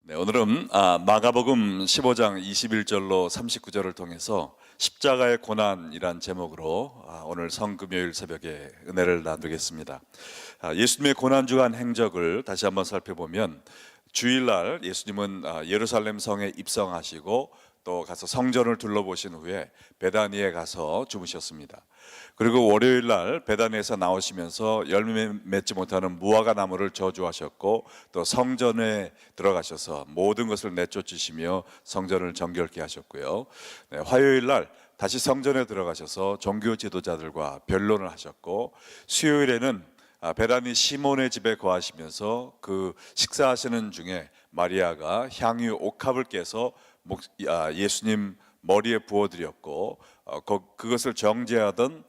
네, 오늘은 마가복음 15장 21절로 39절을 통해서 십자가의 고난이란 제목으로 오늘 성금요일 새벽에 은혜를 나누겠습니다. 예수님의 고난주간 행적을 다시 한번 살펴보면 주일날 예수님은 예루살렘 성에 입성하시고 또 가서 성전을 둘러보신 후에 베다니에 가서 주무셨습니다. 그리고 월요일날 베다니에서 나오시면서 열매 맺지 못하는 무화과 나무를 저주하셨고 또 성전에 들어가셔서 모든 것을 내쫓으시며 성전을 정결케 하셨고요. 네, 화요일날 다시 성전에 들어가셔서 종교 지도자들과 변론을 하셨고, 수요일에는 베다니 시몬의 집에 거하시면서 그 식사하시는 중에 마리아가 향유 옥합을 깨서 예수님 머리에 부어드렸고, 그것을 정죄하던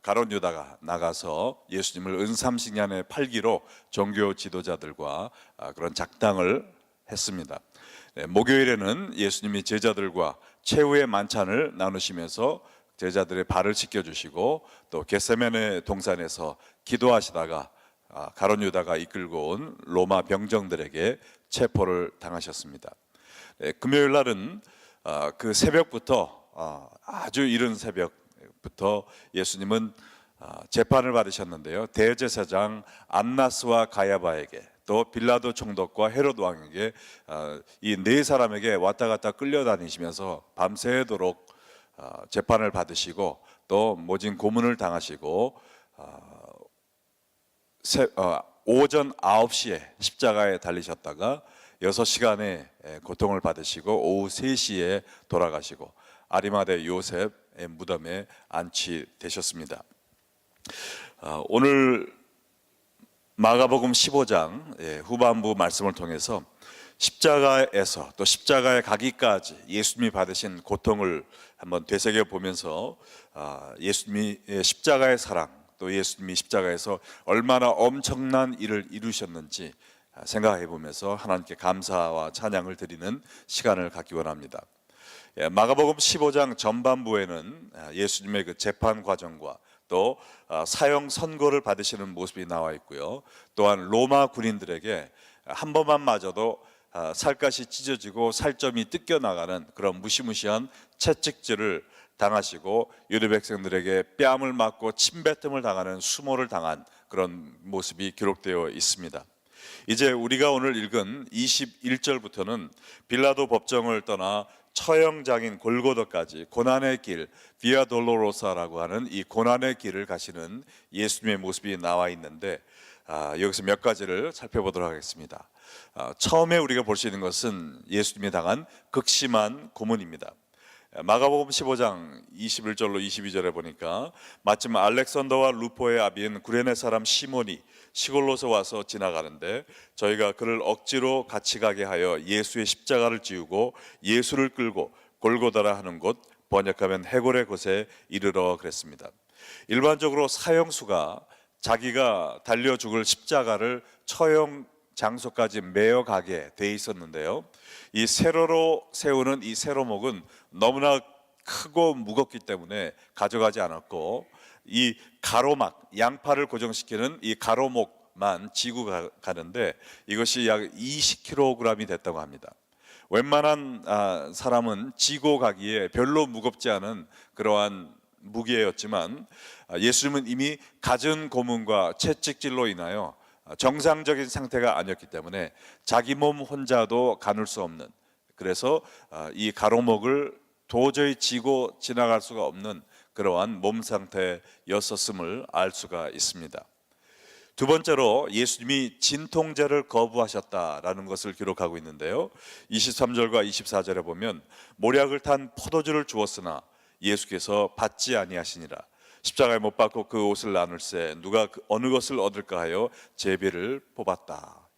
가룟 유다가 나가서 예수님을 은삼식년에 팔기로 종교 지도자들과 그런 작당을 했습니다. 네, 목요일에는 예수님이 제자들과 최후의 만찬을 나누시면서 제자들의 발을 씻겨주시고, 또 겟세마네 동산에서 기도하시다가 가룟 유다가 이끌고 온 로마 병정들에게 체포를 당하셨습니다. 네, 금요일 날은 그 새벽부터 아주 이른 새벽부터 예수님은 재판을 받으셨는데요. 대제사장 안나스와 가야바에게, 또 빌라도 총독과 헤롯 왕에게, 이 네 사람에게 왔다 갔다 끌려다니시면서 밤새도록 재판을 받으시고, 또 모진 고문을 당하시고, 오전 9시에 십자가에 달리셨다가 6시간의 고통을 받으시고 오후 3시에 돌아가시고 아리마대 요셉의 무덤에 안치되셨습니다. 오늘 마가복음 15장 후반부 말씀을 통해서 십자가에서 또 십자가에 가기까지 예수님이 받으신 고통을 한번 되새겨 보면서 예수님이 십자가의 사랑, 또 예수님이 십자가에서 얼마나 엄청난 일을 이루셨는지 생각해 보면서 하나님께 감사와 찬양을 드리는 시간을 갖기 원합니다. 마가복음 15장 전반부에는 예수님의 그 재판 과정과 또 사형 선고를 받으시는 모습이 나와 있고요. 또한 로마 군인들에게 한 번만 맞아도 살갗이 찢어지고 살점이 뜯겨나가는 그런 무시무시한 채찍질을 당하시고, 유대 백성들에게 뺨을 맞고 침뱉음을 당하는 수모를 당한 그런 모습이 기록되어 있습니다. 이제 우리가 오늘 읽은 21절부터는 빌라도 법정을 떠나 처형장인 골고다까지 고난의 길, 비아 돌로로사라고 하는 이 고난의 길을 가시는 예수님의 모습이 나와 있는데, 여기서 몇 가지를 살펴보도록 하겠습니다. 처음에 우리가 볼 수 있는 것은 예수님이 당한 극심한 고문입니다. 마가복음 15장 21절로 22절에 보니까 마침 알렉산더와 루포의 아비인 구레네 사람 시몬이 시골로서 와서 지나가는데, 저희가 그를 억지로 같이 가게 하여 예수의 십자가를 지우고 예수를 끌고 골고다라 하는 곳, 번역하면 해골의 곳에 이르러 그랬습니다. 일반적으로 사형수가 자기가 달려 죽을 십자가를 처형 장소까지 메어 가게 돼 있었는데요, 이 세로로 세우는 이 세로목은 너무나 크고 무겁기 때문에 가져가지 않았고, 이 가로막, 양팔을 고정시키는 이 가로목만 지고 가는데 이것이 약 20kg이 됐다고 합니다. 웬만한 사람은 지고 가기에 별로 무겁지 않은 그러한 무게였지만, 예수님은 이미 갖은 고문과 채찍질로 인하여 정상적인 상태가 아니었기 때문에 자기 몸 혼자도 가눌 수 없는, 그래서 이 가로목을 도저히 지고 지나갈 수가 없는 그러한 몸 상태였었음을 알 수가 있습니다. 두 번째로 예수님이 진통제를 거부하셨다라는 것을 기록하고 있는데요, 23절과 24절에 보면 모략을 탄 포도주를 주었으나 예수께서 받지 아니하시니라. 십자가에 못 박고 그 옷을 나눌세 누가 어느 것을 얻을까 하여 제비를 뽑았다.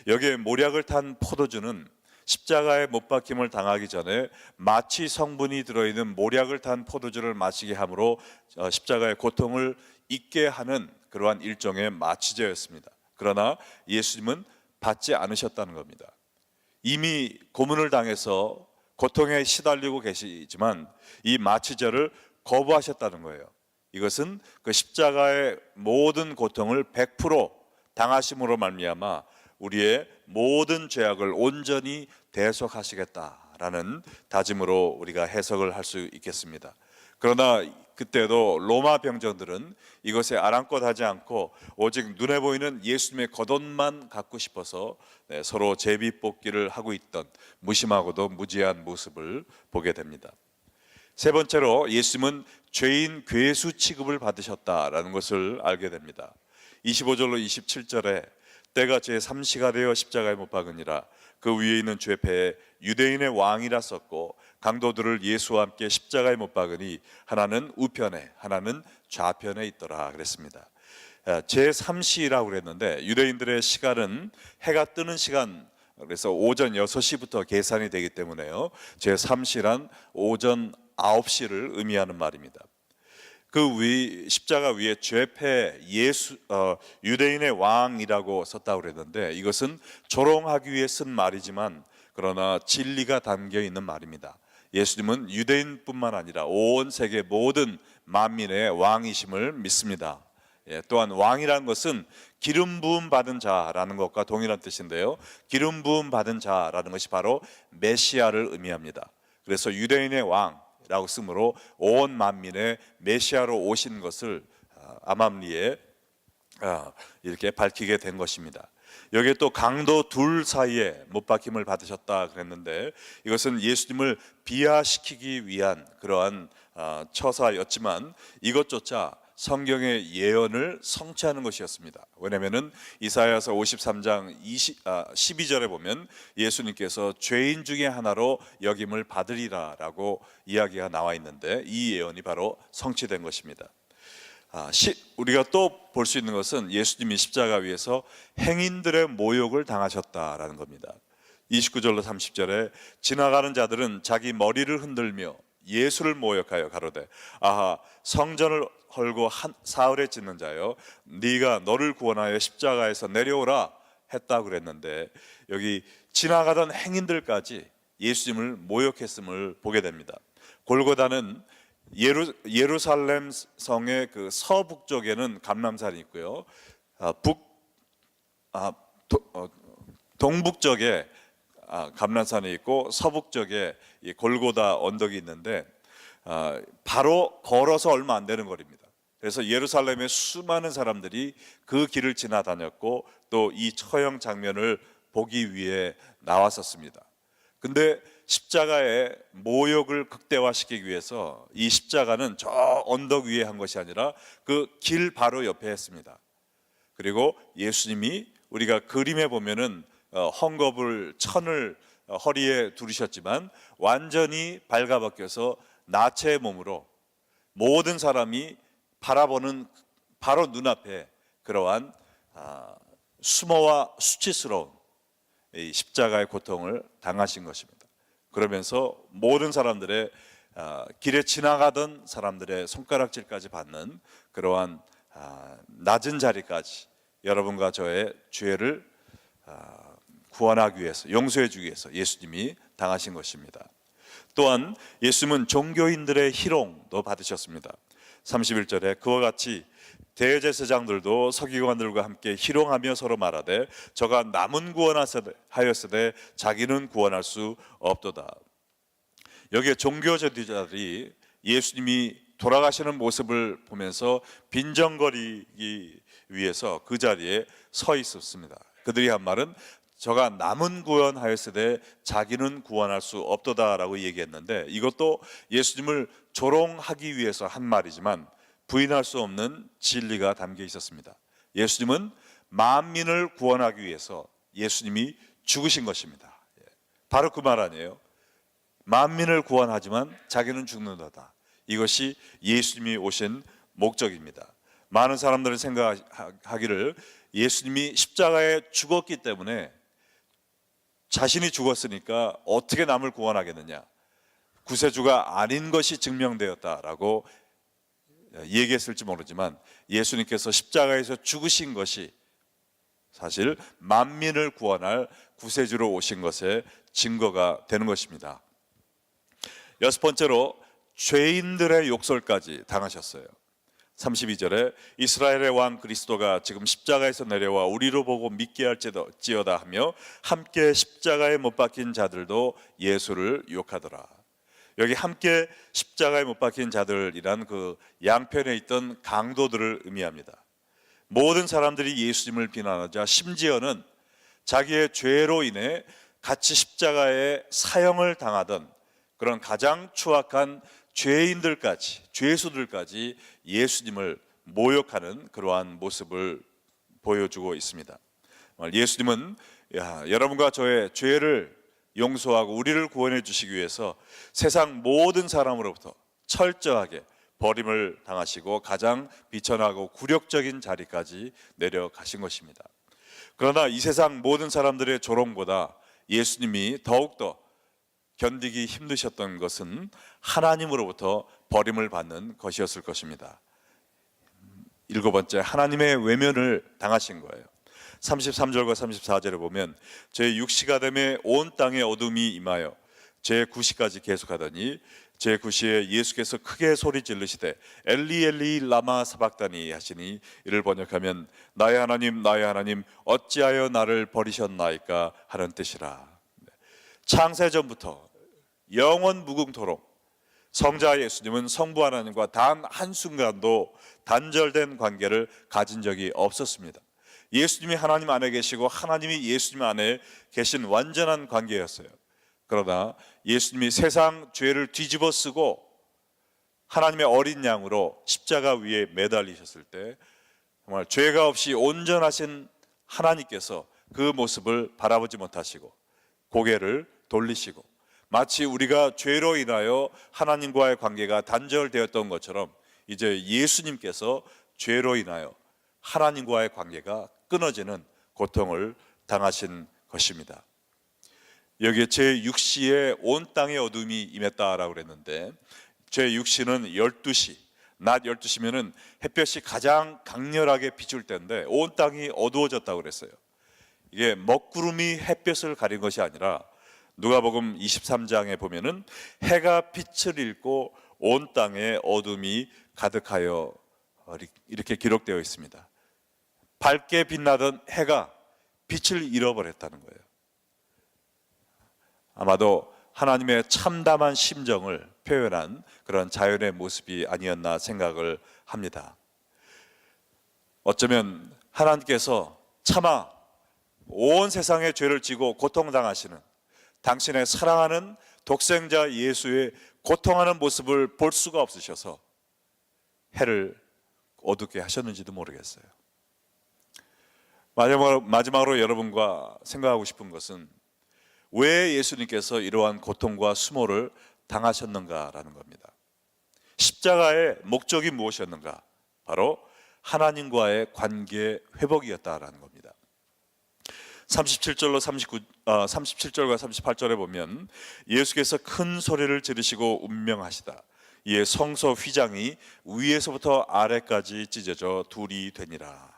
여기에 모략을 탄 포도주는 십자가에 못 박힘을 당하기 전에 마취 성분이 들어있는 모략을 탄 포도주를 마시게 함으로 십자가의 고통을 잊게 하는 그러한 일종의 마취제였습니다. 그러나 예수님은 받지 않으셨다는 겁니다. 이미 고문을 당해서 고통에 시달리고 계시지만 이 마취제를 거부하셨다는 거예요. 이것은 그 십자가의 모든 고통을 100% 당하심으로 말미암아 우리의 모든 죄악을 온전히 대속하시겠다라는 다짐으로 우리가 해석을 할 수 있겠습니다. 그러나 그때도 로마 병정들은 이것에 아랑곳하지 않고 오직 눈에 보이는 예수님의 겉옷만 갖고 싶어서 서로 제비뽑기를 하고 있던 무심하고도 무지한 모습을 보게 됩니다. 세 번째로 예수님은 죄인 괴수 취급을 받으셨다라는 것을 알게 됩니다. 25절로 27절에 때가 제3시가 되어 십자가에 못 박으니라. 그 위에 있는 죄패에 유대인의 왕이라 썼고 강도들을 예수와 함께 십자가에 못 박으니 하나는 우편에 하나는 좌편에 있더라 그랬습니다. 제3시라고 그랬는데 유대인들의 시간은 해가 뜨는 시간, 그래서 오전 6시부터 계산이 되기 때문에요, 제3시란 오전 9시를 의미하는 말입니다. 그 위 십자가 위에 죄패 유대인의 왕이라고 썼다고 그랬는데 이것은 조롱하기 위해 쓴 말이지만 그러나 진리가 담겨 있는 말입니다. 예수님은 유대인뿐만 아니라 온 세계 모든 만민의 왕이심을 믿습니다. 또한 왕이라는 것은 기름 부음 받은 자라는 것과 동일한 뜻인데요, 기름 부음 받은 자라는 것이 바로 메시아를 의미합니다. 그래서 유대인의 왕이라고 쓰므로 온 만민의 메시아로 오신 것을 암암리에 이렇게 밝히게 된 것입니다. 여기에 또 강도 둘 사이에 못 박힘을 받으셨다 그랬는데 이것은 예수님을 비하시키기 위한 그러한 처사였지만 이것조차 성경의 예언을 성취하는 것이었습니다. 왜냐하면 이사야서 53장 12절에 보면 예수님께서 죄인 중에 하나로 여김을 받으리라라고 이야기가 나와 있는데 이 예언이 바로 성취된 것입니다. 우리가 또 볼 수 있는 것은 예수님이 십자가 위에서 행인들의 모욕을 당하셨다라는 겁니다. 29절로 30절에 지나가는 자들은 자기 머리를 흔들며 예수를 모욕하여 가로되 아하 성전을 헐고 사흘에 짓는 자여 네가 너를 구원하여 십자가에서 내려오라 했다고 그랬는데 여기 지나가던 행인들까지 예수님을 모욕했음을 보게 됩니다. 골고다는 예루살렘 성의 그 서북쪽에는 감람산이 있고요, 동북쪽에 감람산이 있고 서북쪽에 골고다 언덕이 있는데 바로 걸어서 얼마 안 되는 거리입니다. 그래서 예루살렘의 수많은 사람들이 그 길을 지나다녔고 또 이 처형 장면을 보기 위해 나왔었습니다. 근데 십자가의 모욕을 극대화시키기 위해서 이 십자가는 저 언덕 위에 한 것이 아니라 그 길 바로 옆에 했습니다. 그리고 예수님이 우리가 그림에 보면은 헝겊을 천을 허리에 두르셨지만 완전히 발가벗겨서 나체의 몸으로 모든 사람이 바라보는 바로 눈앞에 그러한 수모와 수치스러운 이 십자가의 고통을 당하신 것입니다. 그러면서 모든 사람들의 길에 지나가던 사람들의 손가락질까지 받는 그러한 낮은 자리까지 여러분과 저의 죄를 구원하기 위해서, 용서해 주기 위해서 예수님이 당하신 것입니다. 또한 예수님은 종교인들의 희롱도 받으셨습니다. 31절에 그와 같이 대제사장들도 서기관들과 함께 희롱하며 서로 말하되 저가 남은 구원하였으되 자기는 구원할 수 없도다. 여기에 종교 지도자들이 예수님이 돌아가시는 모습을 보면서 빈정거리기 위해서 그 자리에 서 있었습니다. 그들이 한 말은 저가 남은 구원하였으되 자기는 구원할 수 없도다라고 얘기했는데 이것도 예수님을 조롱하기 위해서 한 말이지만 부인할 수 없는 진리가 담겨 있었습니다. 예수님은 만민을 구원하기 위해서 예수님이 죽으신 것입니다. 바로 그 말 아니에요? 만민을 구원하지만 자기는 죽는다다. 이것이 예수님이 오신 목적입니다. 많은 사람들은 생각하기를 예수님이 십자가에 죽었기 때문에 자신이 죽었으니까 어떻게 남을 구원하겠느냐, 구세주가 아닌 것이 증명되었다라고 얘기했을지 모르지만 예수님께서 십자가에서 죽으신 것이 사실 만민을 구원할 구세주로 오신 것의 증거가 되는 것입니다. 여섯 번째로 죄인들의 욕설까지 당하셨어요. 32절에 이스라엘의 왕 그리스도가 지금 십자가에서 내려와 우리로 보고 믿게 할지어다 하며 함께 십자가에 못 박힌 자들도 예수를 유혹하더라. 여기 함께 십자가에 못 박힌 자들이란 그 양편에 있던 강도들을 의미합니다. 모든 사람들이 예수님을 비난하자 심지어는 자기의 죄로 인해 같이 십자가에 사형을 당하던 그런 가장 추악한 죄인들까지, 죄수들까지 예수님을 모욕하는 그러한 모습을 보여주고 있습니다. 예수님은 여러분과 저의 죄를 용서하고 우리를 구원해 주시기 위해서 세상 모든 사람으로부터 철저하게 버림을 당하시고 가장 비천하고 굴욕적인 자리까지 내려가신 것입니다. 그러나 이 세상 모든 사람들의 조롱보다 예수님이 더욱더 견디기 힘드셨던 것은 하나님으로부터 버림을 받는 것이었을 것입니다. 일곱 번째, 하나님의 외면을 당하신 거예요. 33절과 34절에 보면 제 6시가 되매 온 땅에 어둠이 임하여 제 9시까지 계속하더니 제 9시에 예수께서 크게 소리 지르시되 엘리 엘리 라마 사박다니 하시니 이를 번역하면 나의 하나님 어찌하여 나를 버리셨나이까 하는 뜻이라. 창세전부터 영원 무궁토록 성자 예수님은 성부 하나님과 단 한순간도 단절된 관계를 가진 적이 없었습니다. 예수님이 하나님 안에 계시고 하나님이 예수님 안에 계신 완전한 관계였어요. 그러나 예수님이 세상 죄를 뒤집어 쓰고 하나님의 어린 양으로 십자가 위에 매달리셨을 때 정말 죄가 없이 온전하신 하나님께서 그 모습을 바라보지 못하시고 고개를 돌리시고 마치 우리가 죄로 인하여 하나님과의 관계가 단절되었던 것처럼 이제 예수님께서 죄로 인하여 하나님과의 관계가 끊어지는 고통을 당하신 것입니다. 여기에 제6시에 온 땅에 어둠이 임했다라고 그랬는데 제6시는 12시, 낮 12시면은 햇볕이 가장 강렬하게 비출 때인데 온 땅이 어두워졌다고 그랬어요. 이게 먹구름이 햇볕을 가린 것이 아니라 누가복음 23장에 보면은 해가 빛을 잃고 온 땅에 어둠이 가득하여 이렇게 기록되어 있습니다. 밝게 빛나던 해가 빛을 잃어버렸다는 거예요. 아마도 하나님의 참담한 심정을 표현한 그런 자연의 모습이 아니었나 생각을 합니다. 어쩌면 하나님께서 차마 온 세상의 죄를 지고 고통당하시는 당신의 사랑하는 독생자 예수의 고통하는 모습을 볼 수가 없으셔서 해를 어둡게 하셨는지도 모르겠어요. 마지막으로 여러분과 생각하고 싶은 것은 왜 예수님께서 이러한 고통과 수모를 당하셨는가라는 겁니다. 십자가의 목적이 무엇이었는가? 바로 하나님과의 관계 회복이었다라는 겁니다. 37절과 38절에 보면 예수께서 큰 소리를 지르시고 운명하시다. 이에 성소 휘장이 위에서부터 아래까지 찢어져 둘이 되니라.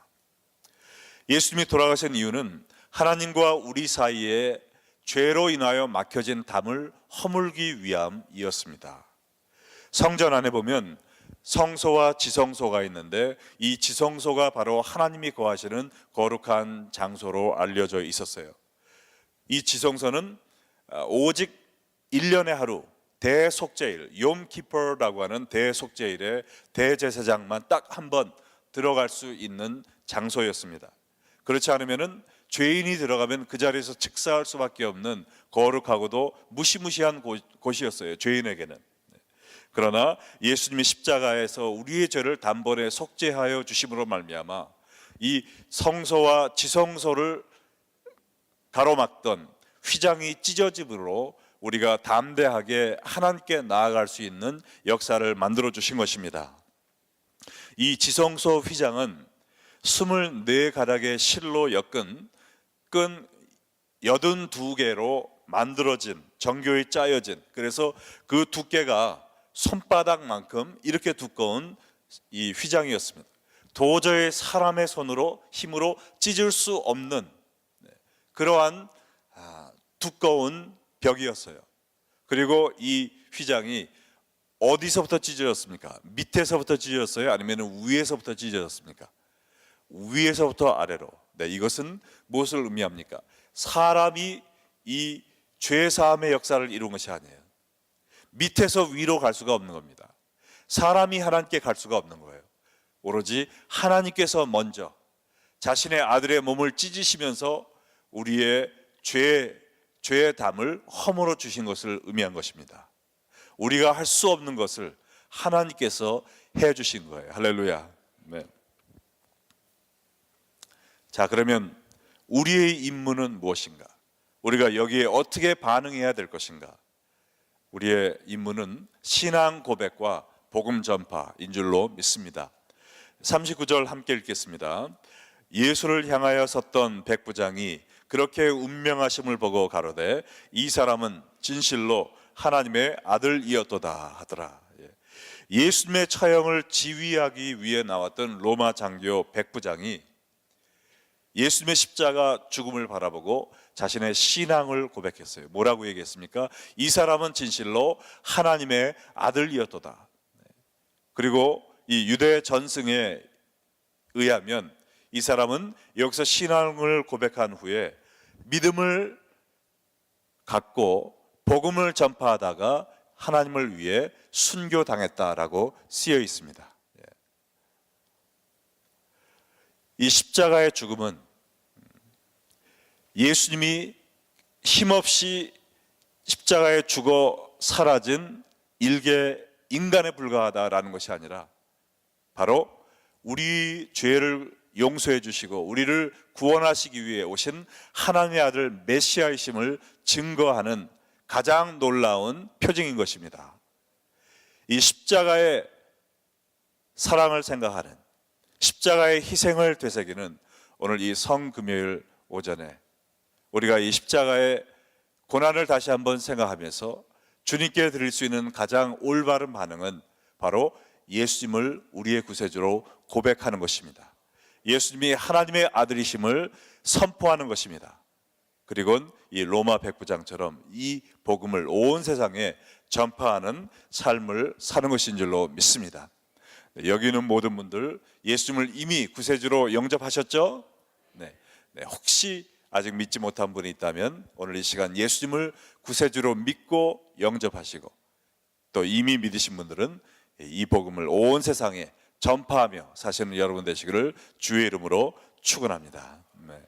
예수님이 돌아가신 이유는 하나님과 우리 사이에 죄로 인하여 막혀진 담을 허물기 위함이었습니다. 성전 안에 보면 성소와 지성소가 있는데 이 지성소가 바로 하나님이 거하시는 거룩한 장소로 알려져 있었어요. 이 지성소는 오직 1년에 하루 대속죄일, 욤키퍼라고 하는 대속죄일에 대제사장만 딱 한 번 들어갈 수 있는 장소였습니다. 그렇지 않으면은 죄인이 들어가면 그 자리에서 즉사할 수밖에 없는 거룩하고도 무시무시한 곳이었어요, 죄인에게는. 그러나 예수님이 십자가에서 우리의 죄를 단번에 속죄하여 주심으로 말미암아 이 성소와 지성소를 가로막던 휘장이 찢어짐으로 우리가 담대하게 하나님께 나아갈 수 있는 역사를 만들어 주신 것입니다. 이 지성소 휘장은 24가닥의 실로 엮은 끈 82개로 만들어진, 정교히 짜여진, 그래서 그 두께가 손바닥만큼 이렇게 두꺼운 이 휘장이었습니다. 도저히 사람의 손으로 힘으로 찢을 수 없는 그러한 두꺼운 벽이었어요. 그리고 이 휘장이 어디서부터 찢어졌습니까? 밑에서부터 찢어졌어요? 아니면 위에서부터 찢어졌습니까? 위에서부터 아래로. 네, 이것은 무엇을 의미합니까? 사람이 이 죄사함의 역사를 이룬 것이 아니에요. 밑에서 위로 갈 수가 없는 겁니다. 사람이 하나님께 갈 수가 없는 거예요. 오로지 하나님께서 먼저 자신의 아들의 몸을 찢으시면서 우리의 죄의 담을 허물어 주신 것을 의미한 것입니다. 우리가 할 수 없는 것을 하나님께서 해 주신 거예요. 할렐루야. 네. 자, 그러면 우리의 임무는 무엇인가? 우리가 여기에 어떻게 반응해야 될 것인가? 우리의 임무는 신앙 고백과 복음 전파인 줄로 믿습니다. 39절 함께 읽겠습니다. 예수를 향하여 섰던 백부장이 그렇게 운명하심을 보고 가로되 이 사람은 진실로 하나님의 아들이었도다 하더라. 예수님의 처형을 지휘하기 위해 나왔던 로마 장교 백부장이 예수님의 십자가 죽음을 바라보고 자신의 신앙을 고백했어요. 뭐라고 얘기했습니까? 이 사람은 진실로 하나님의 아들이었도다. 그리고 이 유대 전승에 의하면 이 사람은 여기서 신앙을 고백한 후에 믿음을 갖고 복음을 전파하다가 하나님을 위해 순교당했다라고 쓰여 있습니다. 이 십자가의 죽음은 예수님이 힘없이 십자가에 죽어 사라진 일개 인간에 불과하다라는 것이 아니라 바로 우리 죄를 용서해 주시고 우리를 구원하시기 위해 오신 하나님의 아들 메시아이심을 증거하는 가장 놀라운 표징인 것입니다. 이 십자가의 사랑을 생각하는, 십자가의 희생을 되새기는 오늘 이 성금요일 오전에 우리가 이 십자가의 고난을 다시 한번 생각하면서 주님께 드릴 수 있는 가장 올바른 반응은 바로 예수님을 우리의 구세주로 고백하는 것입니다. 예수님이 하나님의 아들이심을 선포하는 것입니다. 그리고 이 로마 백부장처럼 이 복음을 온 세상에 전파하는 삶을 사는 것인 줄로 믿습니다. 여기 있는 모든 분들 예수님을 이미 구세주로 영접하셨죠? 네. 혹시 아직 믿지 못한 분이 있다면 오늘 이 시간 예수님을 구세주로 믿고 영접하시고 또 이미 믿으신 분들은 이 복음을 온 세상에 전파하며 사시는 여러분 되시기를 주의 이름으로 축원합니다. 네.